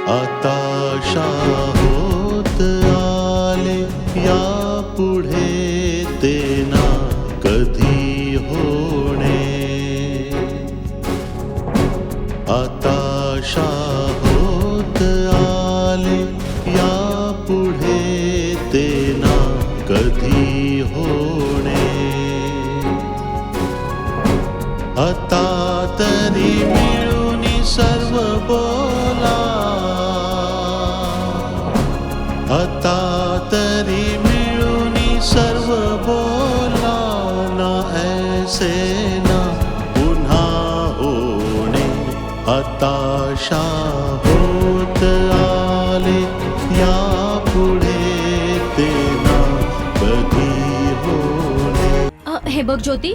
आताशा होत आले यापुढे ते ना कधी होणे. आताशा होत आले यापुढे ते ना कधी होणे. आता तरी मिळून सर्व बोला. आता तरी मिळून सर्व बोला. ना ऐसे ना पुन्हा होणे. हताशा होत आले यापुढे ते ना कधी होणे. हे बघ ज्योती,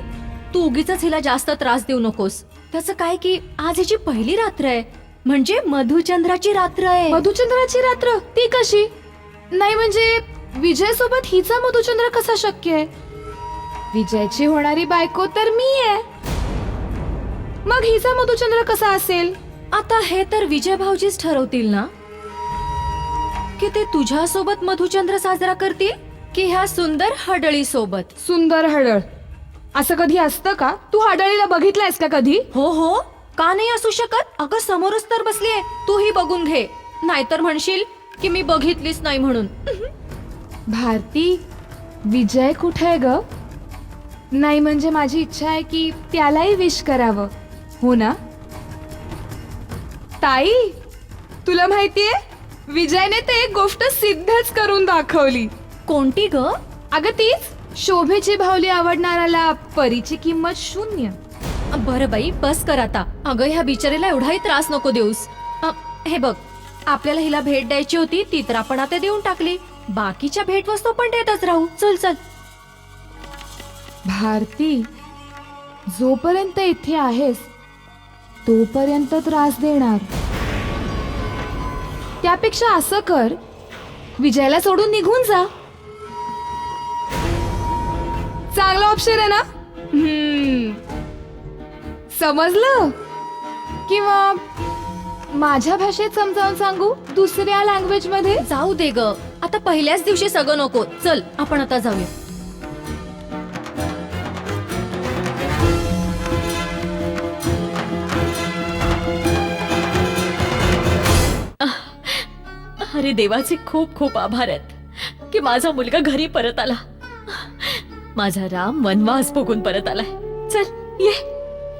तू उगीच हिला जास्त त्रास देऊ नकोस. त्याचं काय की आज हिची पहिली रात्र आहे, म्हणजे मधुचंद्राची रात्र आहे. मधुचंद्राची रात्र? ती कशी? नाही म्हणजे विजय सोबत हिचा मधुचंद्र कसा शक्य आहे? विजयची होणारी बायको तर मी आहे, मग हिचा मधुचंद्र कसा असेल? आता हे तर विजय भाऊजीच ठरवतील ना, की ते तुझ्या सोबत मधुचंद्र साजरा करतील की ह्या सुंदर हडळी सोबत. सुंदर हडळ असं कधी असतं का? तू हडळीला बघितलंयस का कधी? हो हो, का नाही असू शकत? अगं समोरच तर बसलीये, तूही बघून घे, नाहीतर म्हणशील की मी बघितलीच नाही म्हणून. भारती, विजय कुठे आहे ग? नाही म्हणजे माझी इच्छा आहे की त्यालाही विश करावं, हो ना? ताई, तुला माहितीये विजयने ते एक गोष्ट सिद्धच करून दाखवली. कोणती ग? अगं तीच, शोभेची भावली आवडणाऱ्याला परीची किंमत शून्य. बरं बाई, बस कर आता. अगं ह्या बिचारीला एवढाही त्रास नको देऊस. हे बघ, आपल्याला हिला भेट द्यायची होती ती तर आपण आता देऊन टाकली. बाकीच्या भेटवस्तू पण देतच राहू. चल चल. भारती, जोपर्यंत इथे आहेस तोपर्यंत त्रास देणार. त्यापेक्षा असं कर, विजयला सोडून निघून जा. चांगला ऑप्शन आहे ना? समजलं? किंवा माझ्या भाषेत समजावून सांगू, दुसऱ्या लँग्वेज मध्ये? जाऊ दे ग, आता पहिल्याच दिवशी सगळं नको. चल आपण आता जाऊया. अरे देवाचे खूप खूप आभार आहेत की माझा मुलगा घरी परत आला. माझा राम वनवास बघून परत आलाय. चल ये,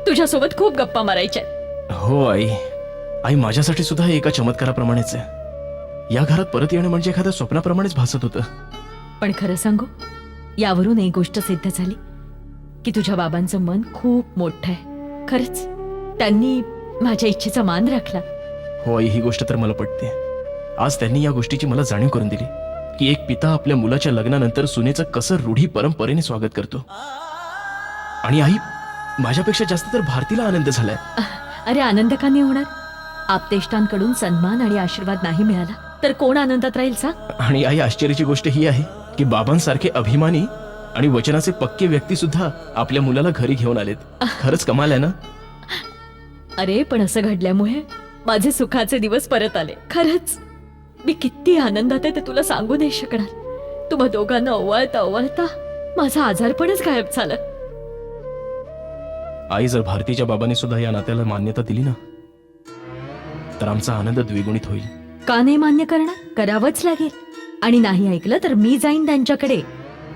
तुझ्यासोबत खूप गप्पा मारायच्या. हो आई, आई माझ्यासाठी सुद्धा एका चमत्काराप्रमाणेच आहे. या घरात परत येणं म्हणजे एखाद्या स्वप्नाप्रमाणेच भासत होतं. पण खरं सांगू, यावरून एक गोष्ट सिद्ध झाली की तुझ्या बाबांचं मन खूप मोठं आहे. खरंच त्यांनी माझ्या इच्छेचा मान राखला. हो आई, ही गोष्ट तर मला पटते. आज त्यांनी या गोष्टीची मला जाणीव करून दिली की एक पिता आपल्या मुलाच्या लग्नानंतर सुनेचं कसं रूढी परंपरेने स्वागत करतो. आणि आई, माझ्यापेक्षा जास्त तर भारतीला आनंद झालाय. अरे आनंद का नाही होणार? आपतेष्टांकडून सन्मान आणि आशीर्वाद नाही मिळाला तर कोण आनंदात राहील सांग? आणि आई, आश्चर्याची गोष्ट ही आहे की बाबांसारखे अभिमानी आणि वचनाचे पक्के व्यक्ती सुद्धा आपल्या मुलाला घरी घेऊन आलेत. खरंच कमाल आहे ना? अरे पण असं घडल्यामुळे माझे सुखाचे दिवस परत आले. खरंच मी किती आनंदात आहे ते तुला सांगू नाही शकणार. तुम्हा दोघांना ओवाळता ओवाळता माझा आजारपणच गायब झालं. आई, जर भारतीच्या बाबांनी सुद्धा या नात्याला मान्यता दिली ना, तर आमचा आनंद द्विगुणित होईल. का नाही मान्य करणार? करावंच लागेल. आणि नाही ऐकलं तर मी जाईन त्यांच्याकडे.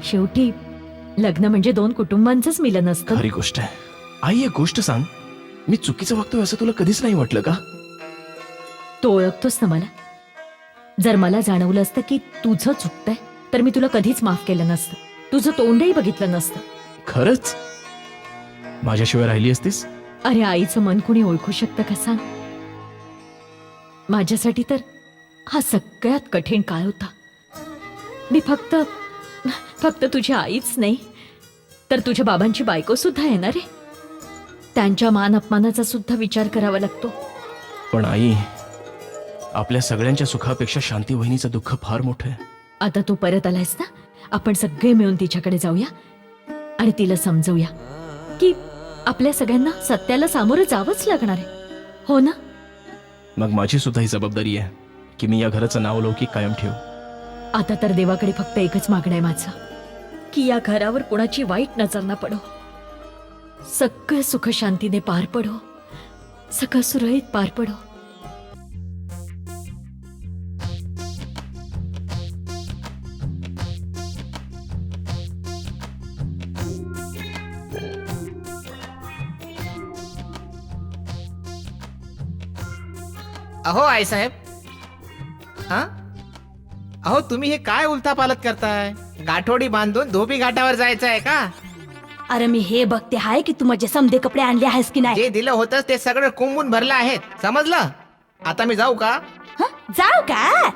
शेवटी लग्न म्हणजे दोन कुटुंबांचंच मिलन असतं. खरी गोष्ट आहे. आई, एक गोष्ट सांग, मी चुकीचं वागतोय असं तुला कधीच नाही वाटलं का? तो ओळखतोस ना मला. जर मला जाणवलं असतं की तुझं चुकतंय तर मी तुला कधीच माफ केलं नसतं. तुझं तोंडही बघितलं नसतं. खरंच माझ्याशिवाय राहिली असतीस? अरे आईचं मन कुणी ओळखू शकतं का सांग? माझ्यासाठी तर हा सगळ्यात कठीण काळ होता. मी फक्त तुझी आईच नाही तर तुझ्या बाबांची बायको सुद्धा येणार आहे. त्यांच्या मान अपमानाचा सुद्धा विचार करावा लागतो. पण आई, आपल्या सगळ्यांच्या सुखापेक्षा शांती वहिनीचं दुःख फार मोठं आहे. आता तू परत आलायस ना, आपण सगळे मिळून तिच्याकडे जाऊया आणि तिला समजवूया की आपल्या सगळ्यांना सत्याला सामोरं जावंच लागणार आहे. हो ना? मग माझी सुद्धा ही जबाबदारी आहे की मी या घराचं नाव लौकिक कायम ठेवू. आता तर देवाकडे फक्त एकच मागणं आहे माझं, की या घरावर कुणाची वाईट नजर ना पडो. सगळं सुख शांतीने पार पडो, सगळं सुरळीत पार पडो. अहो आईसाहेब, हा अहो तुम्ही हे काय उलथापालत करताय? गाठोडी बांधून धोबी घाटावर जायचं आहे का? अरे मी हे बघते आहे की तू माझे समधे कपडे आणले आहेस की नाही. जे दिलं होतं ते सगळं कुंबून भरलं आहेत, समजलं? आता मी जाऊ का? हं? जाऊ का?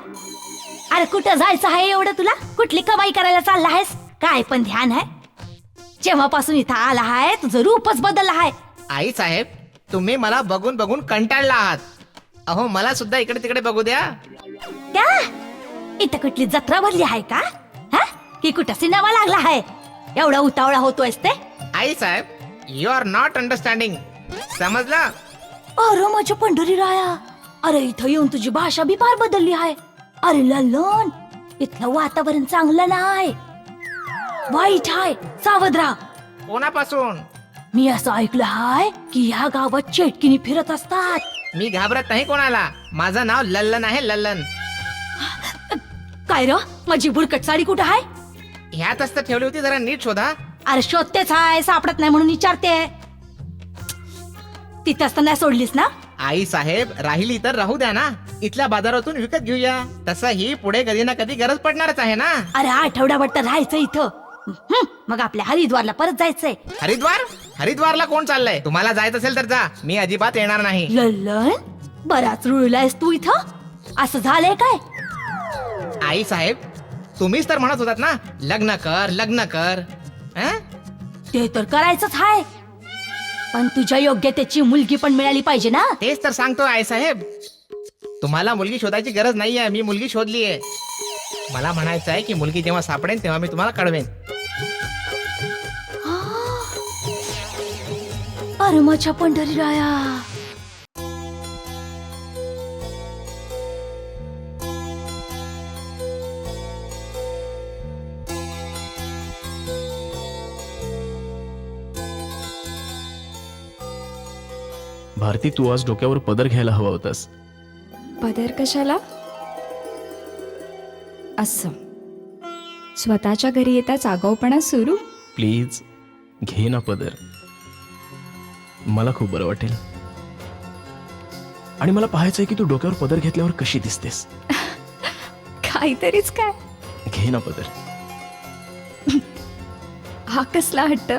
अरे कुठं जायचं आहे एवढं तुला? कुठली कमाई करायला चालला आहेस? काय पण ध्यान आहे? जेव्हापासून इथं आला आहे तुझं रूपच बदललं आहे. आई साहेब, तुम्ही मला बघून बघून कंटाळला आहात. अहो मला सुद्धा इकडे तिकडे बघू द्या. क्या? इथं कुठली जत्रा भरली आहे का? हा? की कुठं सिनेमा लागला आहे? एवढा उतावळा होतोयस ते? आई साहेब, यू आर नॉट अंडरस्टँडिंग, समजलं? अरे माझ्या पंढरी राया, अरे इथं येऊन तुझी भाषा बी फार बदलली आहे. अरे ललन, इथलं वातावरण चांगलं नाही, वाईट आहे, सावध राहा. कोणापासून? मी असं ऐकलं आहे की ह्या गावात चेटकिनी फिरत असतात. मी घाबरत नाही कोणाला. माझं नाव लल्लन आहे, लल्लन. काय र, माझी बुरकट साडी कुठं आहे? ह्यातच तर ठेवली होती, जरा नीट शोधा. अरे शोधतेच आहे, सापडत नाही म्हणून विचारते. तिथंच तर नाही सोडलीस ना? आई साहेब, राहिली तर राहू द्या ना, इथल्या बाजारातून विकत घेऊया. तसंही पुढे कधी ना कधी गरज पडणारच आहे ना. अरे आठवड्याभर तर राहायचं इथं. मग आपल्या हरिद्वारला परत जायचंय. हरिद्वार? हरिद्वारला कोण चाललंय? तुम्हाला जायचं असेल तर जा, मी अजिबात येणार नाही. ललन, बराच रुळलायस तू इथं. असं झालंय काय? आई साहेब, तुम्हीच तर म्हणत होतात ना, लग्न कर लग्न कर. हं? ते तर करायचंच आहे, पण तुझ्या योग्यतेची मुलगी पण मिळाली पाहिजे ना. तेच तर सांगतो आई साहेब, तुम्हाला मुलगी शोधायची गरज नाहीये, मी मुलगी शोधलीये. मला म्हणायचं आहे की मुलगी जेव्हा सापडेल तेव्हा मी तुम्हाला कळवेन. अरे माझ्या पंढरी राया. भारती, तू आज डोक्यावर पदर घ्यायला हवा होतास. पदर कशाला? असं स्वतःच्या घरी येताच आगाऊपणा सुरू. प्लीज घे ना पदर, मला खूप बरं वाटेल. आणि मला पाहायचंय की तू डोक्यावर पदर घेतल्यावर कशी दिसतेस. काहीतरीच काय. घे ना पदर. हा कसला हट्ट?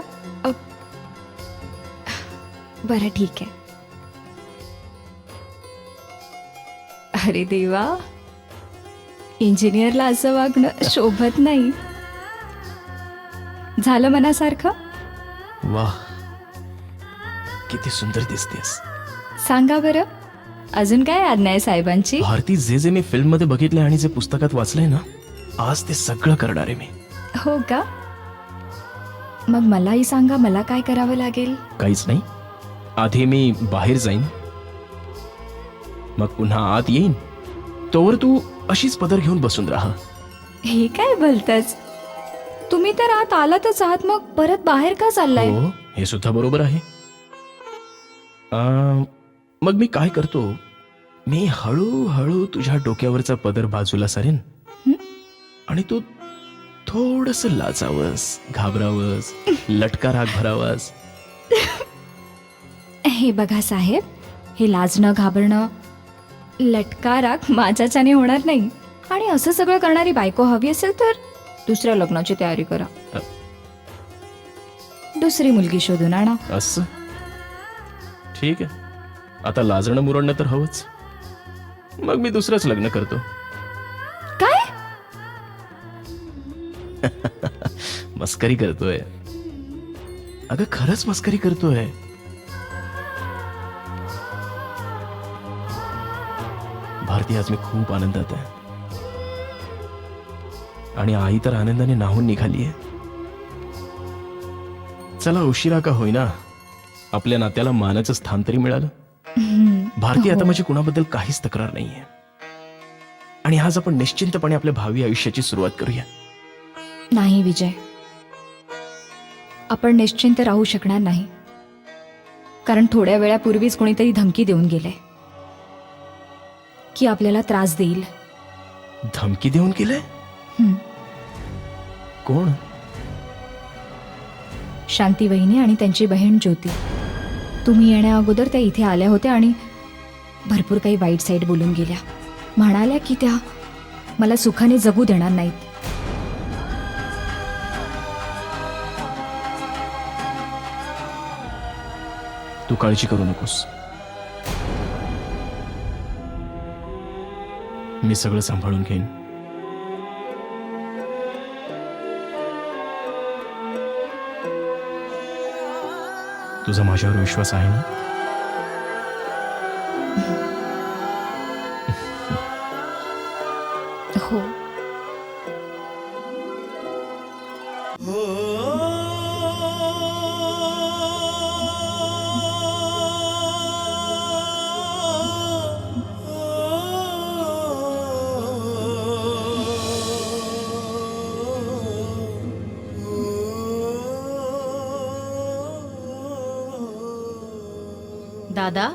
बरं ठीक आहे. अरे देवा, इंजिनियरला असं वागणं शोभत नाही. झालं मनासारखं? वाह, किती सुंदर दिसतेस. सांगा बरं, अजून काय आज्ञा आहे साहेबांची? भारती, जे जे मी फिल्म मध्ये बघितलंय आणि जे पुस्तकात वाचलंय ना, आज ते सगळं करणार आहे मी. हो का? मग मलाही सांगा, मला काय करावं लागेल? काहीच नाही. आधी मी बाहेर जाईन, मग पुन्हा आत येईन. तोवर तू अशीच पदर घेऊन बसून राहा. हे काय बोलतच? तुम्ही तर आत आलातच आहात, मग परत बाहेर का चाललाय? हो, हे सुद्धा बरोबर आहे. मग मी काय करतो, मी हळूहळू तुझ्या डोक्यावरचा पदर बाजूला सारेन आणि तू थोडस लाजावस, घाबरावस, लटका राग भरावास. हे बघा साहेब, हे लाजणं, घाबरणं, लटका राग माझ्याच्याने होणार नाही. आणि असं सगळं करणारी बायको हवी असेल तर दुसऱ्या लग्नाची तयारी करा. दुसरी मुलगी शोधून आणा. असं ठीक आहे. आता लाजणं मुरडणं तर हवंच. मग मी दुसरंच लग्न करतो. काय? मस्करी करतोय. अगं खरंच मस्करी करतोय. भारती, आज मी खूप आनंदात आहे. आणि आई तर आनंदाने नाहून निघालीये. चला, उशिरा का होईना आपल्या नात्याला मानाचं स्थान तरी मिळालं. भारती, आता माझी कुणाबद्दल काहीच तक्रार नाहीये. आणि आज आपण निश्चिंतपणे आपल्या भावी आयुष्याची सुरुवात करूया. नाही विजय, आपण निश्चिंत राहू शकणार नाही. कारण थोड्या वेळापूर्वीच कोणीतरी धमकी देऊन गेले की आपल्याला त्रास देईल. धमकी देऊन गेले? कोण? शांती वहिनी आणि त्यांची बहीण ज्योती. तुम्ही येण्या अगोदर त्या इथे आल्या होत्या आणि भरपूर काही वाईट साईड बोलून गेल्या. म्हणाल्या की त्या मला सुखाने जगू देणार नाहीत. तू काळजी करू नकोस. मी सगळं सांभाळून घेईन. तुझा माझ्यावर विश्वास आहे ना? हो. दादा,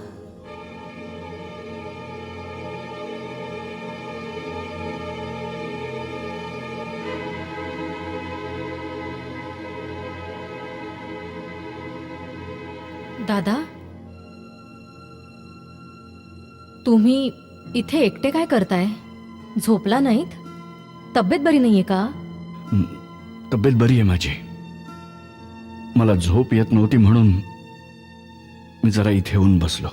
दादा, तुम्ही इथे एकटे काय करताय? झोपला नाहीत? तब्येत बरी नाहीये का? तब्येत बरी आहे माझी. मला झोप येत नव्हती म्हणून मी जरा इथे येऊन बसलो.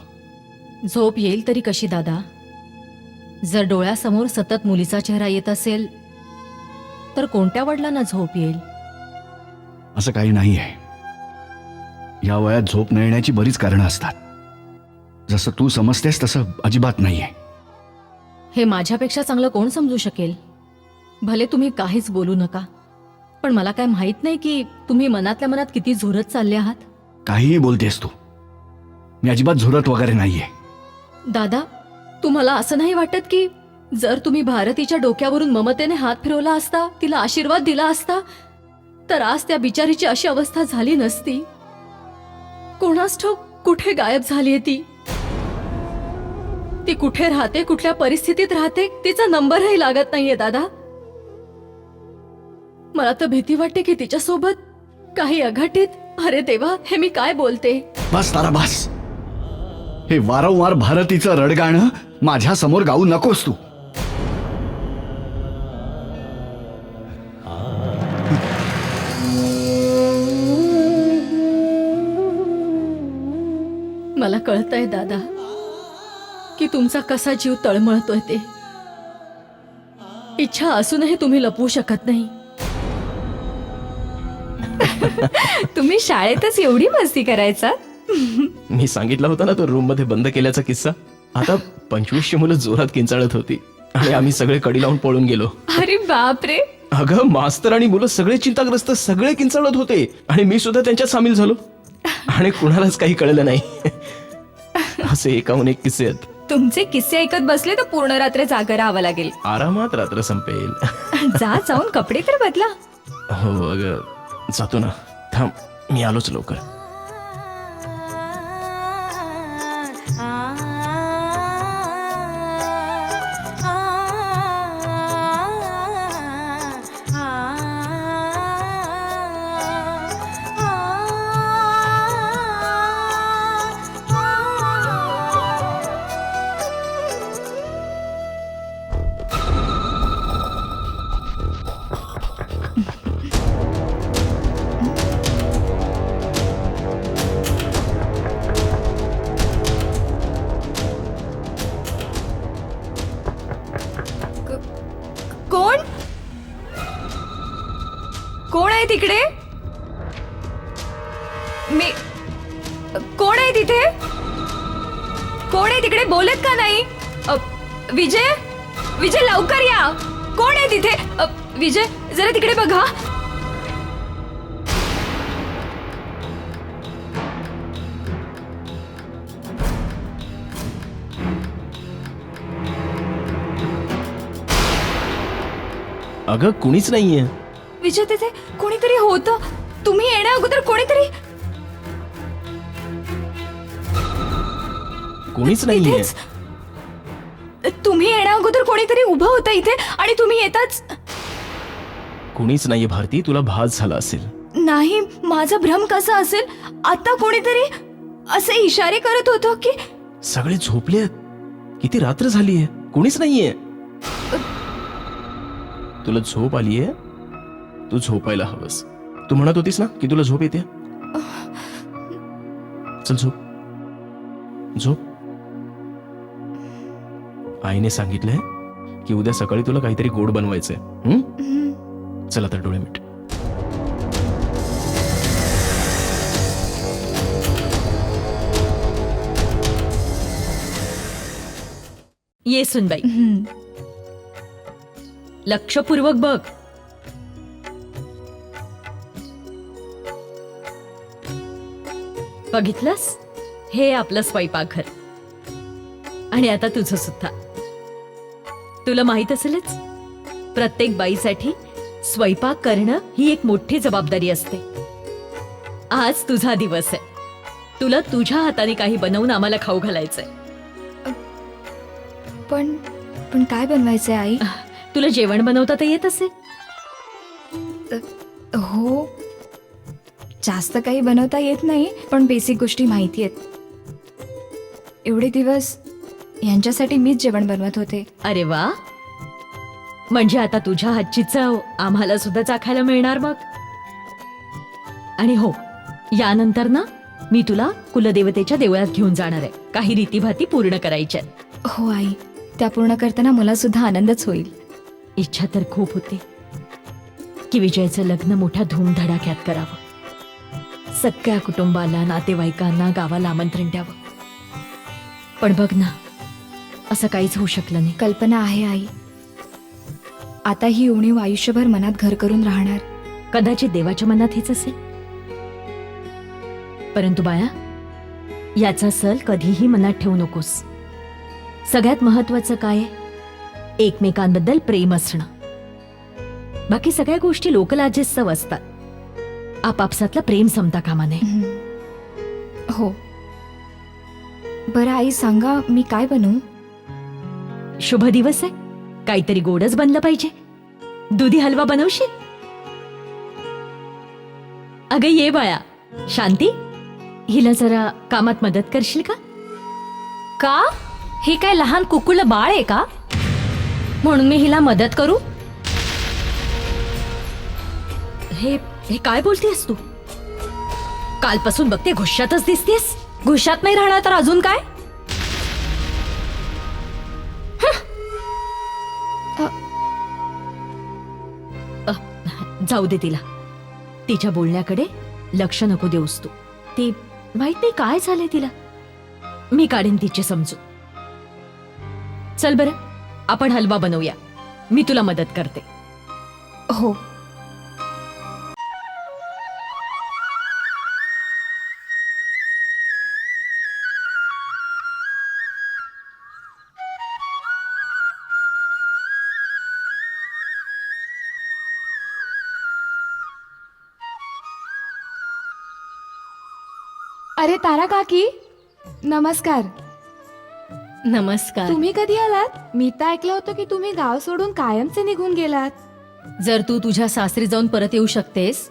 झोप येईल तरी कशी दादा? जर डोळ्यासमोर सतत मुलीचा चेहरा येत असेल तर कोणत्या वडिलांना झोप येईल? असं काही नाही आहे. या वयात झोप न येण्याची बरीच कारणं असतात. जसं तू समजतेस तसं अजिबात नाहीये. हे माझ्यापेक्षा चांगलं कोण समजू शकेल? भले तुम्ही काहीच बोलू नका, पण मला काय माहित नाही की तुम्ही मनातल्या मनात किती झुरत चालले आहात. काहीही बोलतेस तू. मी अजिबात झुरत वगैरे नाहीये. दादा, तुम्हाला असं नाही वाटत की जर तुम्ही भारतीच्या डोक्यावरून ममतेने हात फिरवला असता, तिला आशीर्वाद दिला असता, तर आज त्या बिचारीची अशी अवस्था झाली नसती? कोणास ठाऊक कुठे गायब झालीये ती? ती कुठे राहते, कुठल्या परिस्थितीत राहते, तिचा नंबरही लागत नाहीये दादा. मला तर भीती वाटते की तिच्यासोबत काही अघटित. अरे देवा, हे मी काय बोलते? बस तारा बस. हे वारंवार भारतीचं रडगाणं माझ्या समोर गाऊ नकोस तू. मला कळतंय दादा की तुमचा कसा जीव तळमळतोय ते. इच्छा असूनही तुम्ही लपवू शकत नाही. तुम्ही शाळेतच एवढी मस्ती करायचा? मी सांगितलं होतं ना तो रूम मध्ये बंद केल्याचा किस्सा. आता 2500 मुलं जोरात किंचाळत होती आणि आम्ही सगळे कडी लावून पळून गेलो. अरे बापरे. अगं, मास्तर आणि मुलं सगळे चिंताग्रस्त, सगळे किंचाळत होते आणि मी सुद्धा त्यांच्यात सामील झालो आणि कुणालाच काही कळलं नाही. असे एकाहून एक किस्से आहेत. तुमचे किस्से ऐकत बसले तर पूर्ण रात्र जागा राहावं लागेल. आरामात रात्र संपेल. जाऊन कपडे तर बदला. हो अगं, जातो ना. थांब, मी आलोच लवकर. कोण कोण आहे तिकडे? कोण आहे तिथे? कोण आहे तिकडे? बोलत का नाही? विजय, विजय लवकर या. कोण आहे तिथे? विजय जरा तिकडे बघा. अगं कुणीच नाहीये. विजय तिथे कोणीतरी होतं. तुम्ही येण्या अगोदर कोणीतरी कुणीच नाहीये. इथेच. तुम्ही येण्या अगोदर कोणीतरी उभं होतं इथे आणि तुम्ही येताच. कुणीच नाहीये भारती, तुला भास झाला असेल. नाही, माझा भ्रम कसा असेल? आता कोणीतरी असे इशारे करत होतं की सगळे झोपलेत. किती रात्र झालीये, कुणीच नाहीये. तुला झोप आलीये, तू झोपायला हवंस. तू म्हणत होतीस ना की तुला झोप येते. चल झोप झोप. आईने सांगितलंय की उद्या सकाळी तुला काहीतरी गोड बनवायचंय. चल आता डोळे मिट. ये सुनबाई, लक्षपूर्वक बघ. बघितलंस, हे आपलं स्वयंपाकघर. आणि आता तुझं सुद्धा. तुला माहित असेलच, प्रत्येक बाईसाठी स्वयंपाक करणं ही एक मोठी जबाबदारी असते. आज तुझा दिवस आहे. तुला तुझ्या हाताने काही बनवून आम्हाला खाऊ घालायचंय. पण पण काय बनवायचंय आई? तुला जेवण बनवता तर येत असेल? हो, जास्त काही बनवता येत नाही, पण बेसिक गोष्टी माहिती आहेत. एवढे दिवस यांच्यासाठी मीच जेवण बनवत होते. अरे वा, म्हणजे आता तुझ्या हातची चव आम्हाला सुद्धा चाखायला मिळणार मग. आणि हो, यानंतर ना मी तुला कुलदेवतेच्या देवळात घेऊन जाणार आहे. काही रीतीभाती पूर्ण करायच्या. हो आई, त्या पूर्ण करताना मला सुद्धा आनंदच होईल. इच्छा तर खूप होती की विजयचं लग्न मोठ्या धूमधडाक्यात करावं. सगळ्या कुटुंबाला, नातेवाईकांना, गावाला आमंत्रण द्यावं. पण बघ ना, असं काहीच होऊ शकलं नाही. कल्पना आहे आई. आता ही उणीव आयुष्यभर मनात घर करून राहणार. कदाचित देवाच्या मनात हेच असेल. परंतु बाळा, याचा सल कधीही मनात ठेवू नकोस. सगळ्यात महत्वाचं काय आहे? एकमेकांबद्दल प्रेम असणं. बाकी सगळ्या गोष्टी लोकलाज्यस्तव असतात. आपापसातलं प्रेम संपता कामा नये. हो. बरं आई, सांगा मी काय बनवू? शुभ दिवस आहे, काहीतरी गोडच बनलं पाहिजे. दुधी हलवा बनवशील? अगं ये बाळा. शांती, हिला जरा कामात मदत करशील का? का? हे काय लहान कुकुलं बाळ आहे का म्हणून मी हिला मदत करू? हे हे काय बोलतेस तू? कालपासून बघते घुश्यातच दिसतेस. घुशात नाही राहणार तर अजून काय? जाऊ दे तिला. तिच्या बोलण्याकडे लक्ष नको देऊस तू. ती माहित नाही काय झालंय तिला. मी काढीन तिचे समजू. चल बरं, आपण हलवा बनवूया. मी तुला मदत करते. हो. अरे तारा काकी, नमस्कार. नमस्कार. तुम्ही कधी आलात? मी तर ऐकलं होतं की तुम्ही गाव सोडून कायमचे निघून गेलात. जर तू तुझ्या सासरी जाऊन परत येऊ शकतेस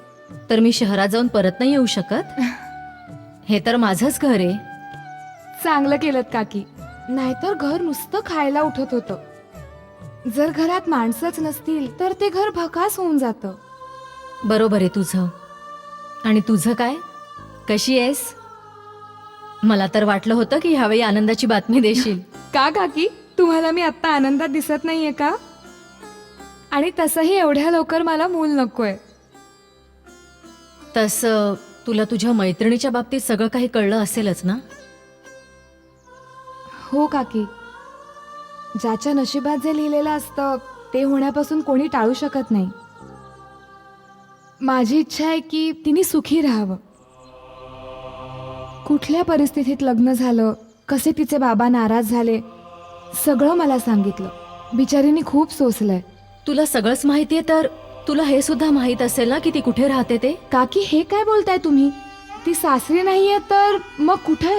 तर मी शहरात जाऊन परत नाही येऊ शकत. हे तर माझंच घर आहे. चांगलं केलं काकी, नाहीतर घर नुसतं खायला उठत होतं. जर घरात माणसंच नसतील तर ते घर भकास होऊन जातं. बरोबर आहे तुझं. आणि तुझं काय? कशी आहेस? मला तर वाटलं होतं की ह्यावेळी आनंदाची बातमी देशील. का काकी, तुम्हाला मी आत्ता आनंदात दिसत नाहीये का? आणि तसंही एवढ्या लवकर मला मूल नकोय. तसं तुला तुझ्या मैत्रिणीच्या बाबतीत सगळं काही कळलं असेलच ना? हो काकी, ज्याच्या नशिबात जे लिहिलेलं असतं ते होण्यापासून कोणी टाळू शकत नाही. माझी इच्छा आहे की तिने सुखी राहावं. कुठल्या परिस्थितीत लग्न झालं, कसे तिचे बाबा नाराज झाले, सगळं मला सांगितलं. बिचारीने खूप सोसलंय. तुला सगळंच माहितीये तर तुला हे सुद्धा माहित असेल ना की ती कुठे राहते ते? काकी हे काय बोलताय तुम्ही? ती सासरी नाहीये तर मग कुठे?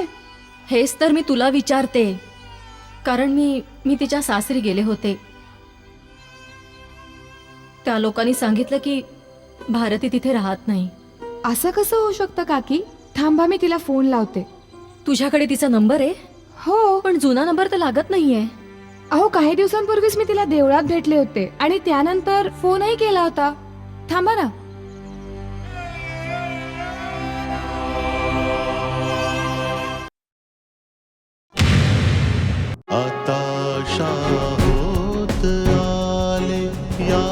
हेच तर मी तुला विचारते, कारण मी तिच्या सासरी गेले होते. त्या लोकांनी सांगितलं की भारती तिथे राहत नाही. असं कसं होऊ शकतं काकी? थांबा, मी तिला फोन लावते. तुझ्याकडे तिचा नंबर आहे? हो, पण जुना नंबर तर लागत नाहीये. अहो काही दिवसांपूर्वीच मी तिला देवळात भेटले होते आणि त्यानंतर फोनही केला होता. थांबा ना. आता होत आले या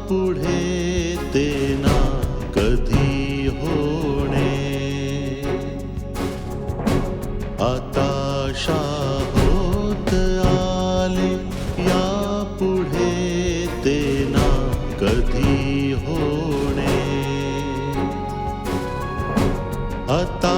पुढे ते ना कधी होणे. आता होत आले या पुढे ते ना कधी होणे. आता